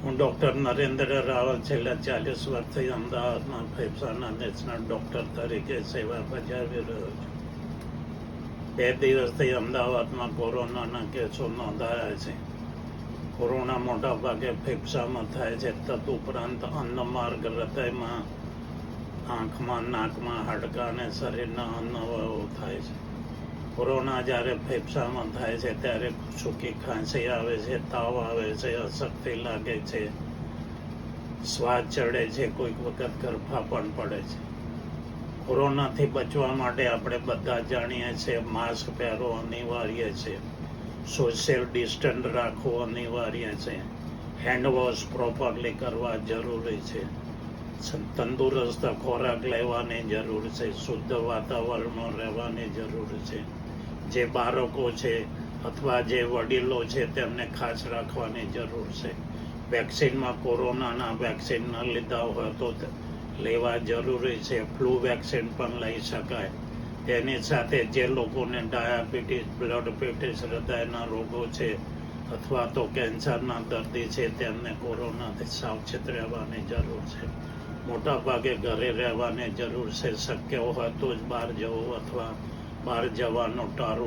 હું ડૉક્ટર નરેન્દ્ર રાવલ છેલ્લા 40 વર્ષથી અમદાવાદમાં ફેફસાના નેશનલ ડૉક્ટર તરીકે સેવા બજાવી રહ્યો છું. 2 દિવસથી અમદાવાદમાં કોરોનાના કેસો નોંધાયા છે. કોરોના મોટાભાગે ફેફસામાં થાય છે. તદુપરાંત અન્નમાર્ગ, હૃદયમાં, આંખમાં, નાકમાં, હાડકાં અને શરીરના અન્નવાયો થાય છે. કોરોના જ્યારે ફેફસામાં થાય છે ત્યારે સૂકી ખાંસી આવે છે, તાવ આવે છે, અશક્તિ લાગે છે, શ્વાસ ચડે છે, કોઈક વખત ગરફા પણ પડે છે. કોરોનાથી બચવા માટે આપણે બધા જાણીએ છીએ, માસ્ક પહેરવો અનિવાર્ય છે, સોશિયલ ડિસ્ટન્સ રાખવું અનિવાર્ય છે, હેન્ડવોશ પ્રોપરલી કરવા જરૂરી છે, તંદુરસ્ત ખોરાક લેવાની જરૂર છે, શુદ્ધ વાતાવરણમાં રહેવાની જરૂર છે. જે બાળકો છે અથવા જે વડીલો છે તેમને ખાસ રાખવાની જરૂર છે. વેક્સિનમાં કોરોનાના વેક્સિન ન લીધા હોય તો લેવા જરૂરી છે. ફ્લૂ વેક્સિન પણ લઈ શકાય. તેની સાથે જે લોકોને ડાયાબિટીસ, બ્લડ પ્રેશર, હૃદયના રોગો છે અથવા તો કેન્સરના દર્દી છે તેમને કોરોનાથી સાવચેત રહેવાની જરૂર છે. મોટાભાગે ઘરે રહેવાની જરૂર છે. શક્ય હોય તો જ બહાર જવું અથવા બહાર જવાનું ટાળવું.